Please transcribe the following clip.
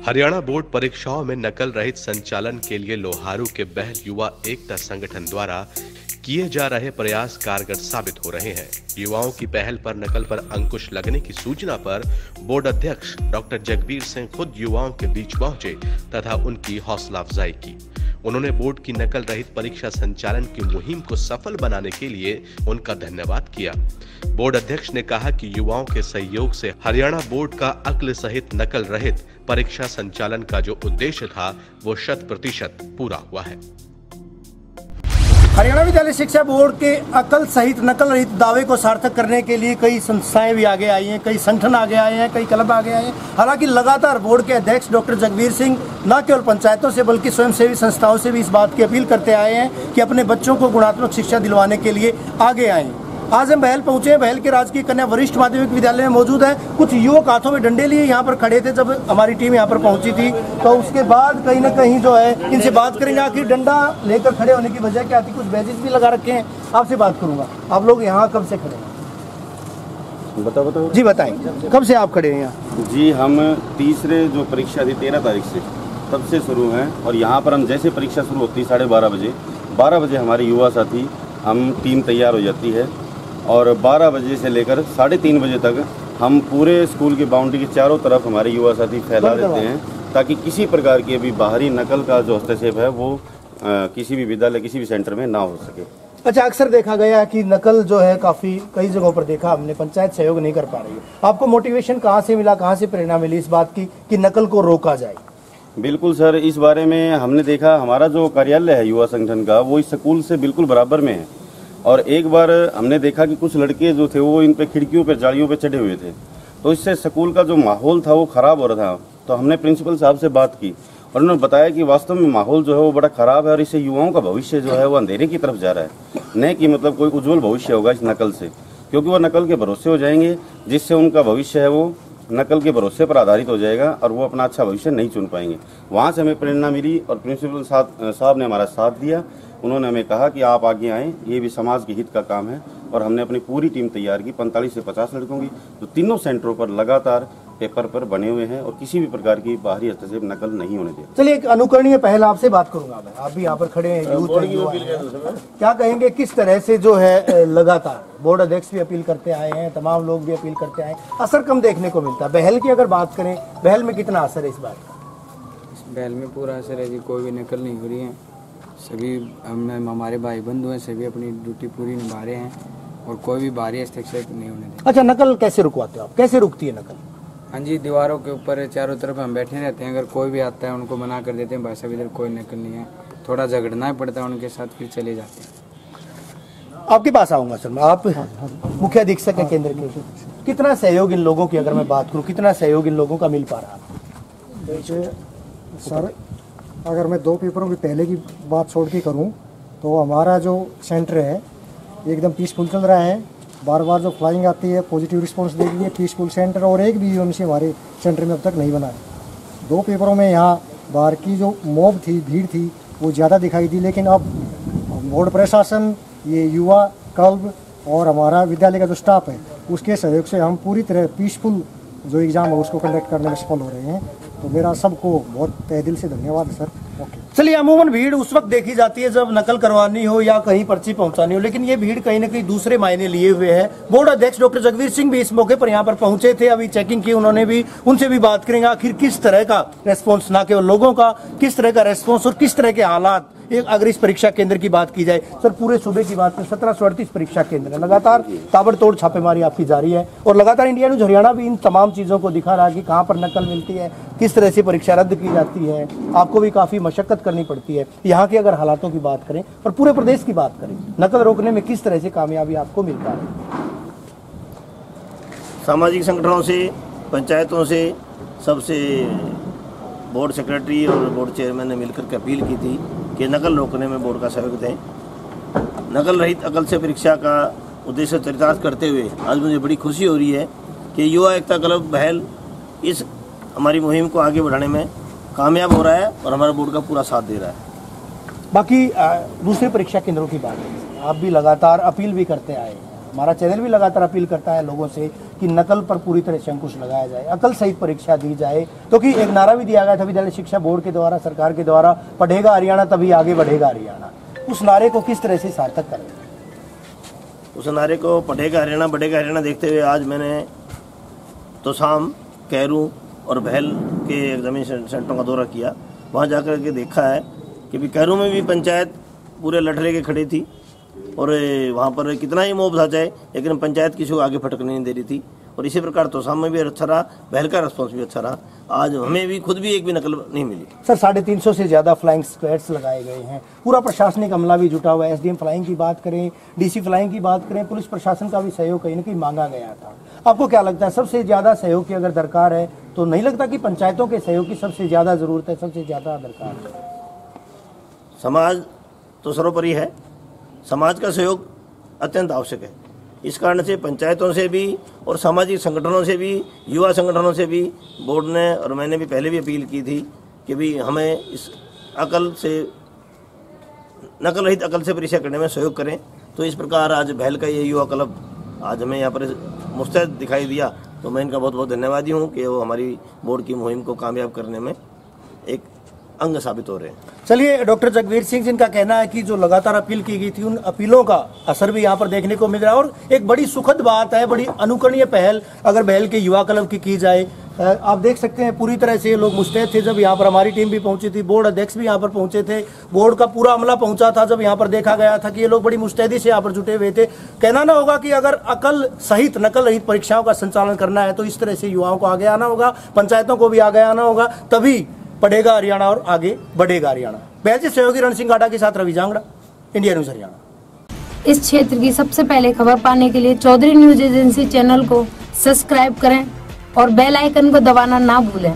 Haryana board परीक्षाओं में नकल रहित संचालन के लिए लोहारू के बहल युवा एकता संगठन द्वारा किए जा रहे प्रयास कारगर साबित हो रहे हैं। युवाओं की पहल पर नकल पर अंकुश लगने की सूचना पर बोर्ड अध्यक्ष डॉक्टर जगबीर सिंह खुद युवाओं के बीच पहुंचे तथा उनकी हौसला अफजाई की। उन्होंने बोर्ड की नकल रहित परीक्षा संचालन की मुहिम को सफल बनाने के लिए उनका धन्यवाद किया। बोर्ड अध्यक्ष ने कहा कि युवाओं के सहयोग से हरियाणा बोर्ड का अक्ल सहित नकल रहित परीक्षा संचालन का जो उद्देश्य था वो 100% पूरा हुआ है। हरियाणा विद्यालय शिक्षा बोर्ड के अकल सहित नकल रहित दावे को सार्थक करने के लिए कई संस्थाएं भी आगे आई हैं, कई संगठन आगे आए हैं, कई क्लब आगे आए हैं। हालांकि लगातार बोर्ड के अध्यक्ष डॉक्टर जगबीर सिंह न केवल पंचायतों से बल्कि स्वयंसेवी संस्थाओं से भी इस बात की अपील करते आए हैं कि अपने बच्चों को गुणात्मक शिक्षा दिलवाने के लिए आगे आएं। आज हम बहल पहुंचे हैं। बहल के राजकीय कन्या वरिष्ठ माध्यमिक विद्यालय में मौजूद है। कुछ युवक हाथों में डंडे लिए यहाँ पर खड़े थे जब हमारी टीम यहाँ पर पहुंची थी, तो उसके बाद कहीं ना कहीं जो है इनसे बात करेंगे आखिर डंडा लेकर खड़े होने की वजह क्या थी। कुछ बैजेस भी लगा रखे हैं, आपसे बात करूंगा। आप लोग यहाँ कब से खड़े हैं? बताओ जी बताएं, कब से आप खड़े हैं यहाँ? जी हम तीसरे जो परीक्षा थी 13 तारीख से तब से शुरू हैं और यहाँ पर हम जैसे परीक्षा शुरू होती है 12:30 बजे हमारे युवा साथी हम टीम तैयार हो जाती है और 12 बजे से लेकर 3:30 बजे तक हम पूरे स्कूल की बाउंड्री के चारों तरफ हमारे युवा साथी फैला देते हैं ताकि किसी प्रकार की अभी बाहरी नकल का जो हस्तक्षेप है वो किसी भी विद्यालय किसी भी सेंटर में ना हो सके। अच्छा, अक्सर देखा गया कि नकल जो है काफी कई जगहों पर देखा हमने, पंचायत सहयोग नहीं कर पा रही है। आपको मोटिवेशन कहाँ से मिला, कहाँ से प्रेरणा मिली इस बात की कि नकल को रोका जाए? बिल्कुल सर, इस बारे में हमने देखा हमारा जो कार्यालय है युवा संगठन का वो इस स्कूल से बिल्कुल बराबर में है और एक बार हमने देखा कि कुछ लड़के जो थे वो इन पे खिड़कियों पे जालियों पे चढ़े हुए थे, तो इससे स्कूल का जो माहौल था वो ख़राब हो रहा था। तो हमने प्रिंसिपल साहब से बात की और उन्होंने बताया कि वास्तव में माहौल जो है वो बड़ा ख़राब है और इससे युवाओं का भविष्य जो है वो अंधेरे की तरफ जा रहा है, न कि मतलब कोई उज्जवल भविष्य होगा इस नकल से, क्योंकि वो नकल के भरोसे हो जाएंगे जिससे उनका भविष्य है वो नकल के भरोसे पर आधारित हो जाएगा और वो अपना अच्छा भविष्य नहीं चुन पाएंगे। वहाँ से हमें प्रेरणा मिली और प्रिंसिपल साहब ने हमारा साथ दिया। उन्होंने हमें कहा कि आप आगे आएँ, ये भी समाज के हित का काम है और हमने अपनी पूरी टीम तैयार की 45 से 50 लड़कों की, जो तीनों सेंटरों पर लगातार पेपर पर बने हुए हैं और किसी भी प्रकार की बाहरी हस्तक्षेप नकल नहीं होने देते। चलिए, एक अनुकरणीय पहल आपसे बात करूंगा मैं। आप भी यहाँ पर खड़े हैं, यूथ हैं, क्या कहेंगे किस तरह से जो है लगातार बोर्ड अध्यक्ष भी अपील करते आए हैं, तमाम लोग भी अपील करते आए, असर कम देखने को मिलता है। बहल की अगर बात करें, बहल में कितना असर है इस बात का? इस बहल में पूरा असर है जी, कोई भी नकल नहीं हो रही है। सभी हमारे भाई बंधु हैं, सभी अपनी ड्यूटी पूरी निभा रहे हैं और कोई भी बाहरी हस्तक्षेप नहीं होने देते। अच्छा, नकल कैसे रुकवाते हो आप, कैसे रुकती है नकल? हाँ जी, दीवारों के ऊपर चारों तरफ हम बैठे रहते हैं, अगर कोई भी आता है उनको मना कर देते हैं, भाई साहब इधर कोई नकल नहीं है, थोड़ा झगड़ना ही पड़ता है उनके साथ, फिर चले जाते हैं। आपके पास आऊंगा सर मैं। आप मुख्य अधीक्षक है केंद्र के, कितना सहयोग इन लोगों की अगर मैं बात करूँ, कितना सहयोग इन लोगों का मिल पा रहा है? सर अगर मैं 2 पेपरों की पहले की बात छोड़ के करूं तो हमारा जो सेंटर है एकदम पीसफुल चल रहा है। बार बार जो फ्लाइंग आती है पॉजिटिव रिस्पांस दे रही है पीसफुल सेंटर, और एक भी यूएमसी हमारे सेंटर में अब तक नहीं बना है। 2 पेपरों में यहाँ बाहर की जो मॉब थी, भीड़ थी, वो ज़्यादा दिखाई दी, लेकिन अब बोर्ड प्रशासन, ये युवा क्लब और हमारा विद्यालय का जो स्टाफ है उसके सहयोग से हम पूरी तरह पीसफुल जो एग्ज़ाम है उसको कंडक्ट करने में सफल हो रहे हैं। तो मेरा सबको बहुत तहे दिल से धन्यवाद सर। ओके, चलिए, अमूमन भीड़ उस वक्त देखी जाती है जब नकल करवानी हो या कहीं पर्ची पहुंचानी हो, लेकिन ये भीड़ कहीं ना कहीं दूसरे मायने लिए हुए है। बोर्ड अध्यक्ष डॉक्टर जगबीर सिंह भी इस मौके पर यहाँ पर पहुंचे थे, अभी चेकिंग की उन्होंने भी, उनसे भी बात करेंगे आखिर किस तरह का रेस्पॉन्स, ना केवल लोगों का, किस तरह का रेस्पॉन्स और किस तरह के हालात। एक अगर इस परीक्षा केंद्र की बात की जाए सर, पूरे सूबे की बात करें 1738 परीक्षा केंद्र है, लगातार ताबड़तोड़ छापेमारी आपकी जारी है और लगातार इंडिया न्यूज हरियाणा भी इन तमाम चीज़ों को दिखा रहा है कि कहाँ पर नकल मिलती है, किस तरह से परीक्षा रद्द की जाती है, आपको भी काफ़ी मशक्कत करनी पड़ती है। यहाँ के अगर हालातों की बात करें और पूरे प्रदेश की बात करें, नकल रोकने में किस तरह से कामयाबी आपको मिल पा रही है? सामाजिक संगठनों से, पंचायतों से, सबसे बोर्ड सेक्रेटरी और बोर्ड चेयरमैन ने मिलकर के अपील की थी कि नकल रोकने में बोर्ड का सहयोग दें। नकल रहित अकल से परीक्षा का उद्देश्य चरितार्थ करते हुए आज मुझे बड़ी खुशी हो रही है कि युवा एकता क्लब बहल इस हमारी मुहिम को आगे बढ़ाने में कामयाब हो रहा है और हमारा बोर्ड का पूरा साथ दे रहा है। बाकी दूसरे परीक्षा केंद्रों की बात है, आप भी लगातार अपील भी करते आए हैं, हमारा चैनल भी लगातार अपील करता है लोगों से कि नकल पर पूरी तरह से अंकुश लगाया जाए, अकल सहित परीक्षा दी जाए। क्योंकि एक नारा भी दिया गया था विद्यालय शिक्षा बोर्ड के द्वारा, सरकार के द्वारा, पढ़ेगा हरियाणा तभी आगे बढ़ेगा हरियाणा। उस नारे को किस तरह से सार्थक करें? उस नारे को पढ़ेगा हरियाणा बढ़ेगा हरियाणा देखते हुए आज मैंने तोसाम, कैरू और बहल के एग्जामिन सेंटरों का दौरा किया। वहाँ जाकर के देखा है कि भी कैरू में भी पंचायत पूरे लठरे के खड़ी थी और वहाँ पर कितना ही मोब था चाहे, लेकिन पंचायत किसी को आगे फटकने नहीं दे रही थी। और इसी प्रकार तोसाम में भी अच्छा रहा, बहल का रिस्पॉन्स भी अच्छा रहा। आज हमें भी खुद भी एक भी नकल नहीं मिली। सर 350 से ज़्यादा फ्लाइंग स्क्वाड्स लगाए गए हैं, पूरा प्रशासनिक अमला भी जुटा हुआ है। एसडीएम फ्लाइंग की बात करें, डीसी फ्लाइंग की बात करें, पुलिस प्रशासन का भी सहयोग कहीं न कहीं मांगा गया था। आपको क्या लगता है सबसे ज़्यादा सहयोग की अगर दरकार है तो नहीं लगता कि पंचायतों के सहयोग की सबसे ज़्यादा ज़रूरत है, सबसे ज़्यादा दरकार है? समाज तो सर्वोपरि है, समाज का सहयोग अत्यंत आवश्यक है। इस कारण से पंचायतों से भी और सामाजिक संगठनों से भी, युवा संगठनों से भी बोर्ड ने और मैंने भी पहले भी अपील की थी कि भी हमें इस अकल से, नकल रहित अकल से परीक्षा करने में सहयोग करें। तो इस प्रकार आज बहल का ये युवा क्लब आज हमें यहाँ पर मुस्तैद दिखाई दिया, तो मैं इनका बहुत बहुत धन्यवादी हूँ कि वो हमारी बोर्ड की मुहिम को कामयाब करने में एक अंग साबित हो रहे हैं। चलिए, डॉक्टर जगवीर सिंह जिनका कहना है कि जो लगातार अपील की गई थी उन अपीलों का असर भी यहाँ पर देखने को मिल रहा है। और एक बड़ी सुखद बात है, बड़ी अनुकरणीय पहल अगर बहल के युवा क्लब की जाए। आप देख सकते हैं पूरी तरह से ये लोग मुस्तैद थे जब यहाँ पर हमारी टीम भी पहुंची थी, बोर्ड अध्यक्ष भी यहाँ पर पहुंचे थे, बोर्ड का पूरा अमला पहुंचा था जब यहाँ पर देखा गया था कि ये लोग बड़ी मुस्तैदी से यहाँ पर जुटे हुए थे। कहना ना होगा कि अगर अकल सहित नकल रहित परीक्षाओं का संचालन करना है तो इस तरह से युवाओं को आगे आना होगा, पंचायतों को भी आगे आना होगा, तभी पढ़ेगा हरियाणा और आगे बढ़ेगा हरियाणा। बहल से सहयोगी रण सिंह गाडा के साथ रवि जांगड़ा, इंडिया न्यूज हरियाणा। इस क्षेत्र की सबसे पहले खबर पाने के लिए चौधरी न्यूज एजेंसी चैनल को सब्सक्राइब करें और बेल आइकन को दबाना ना भूलें।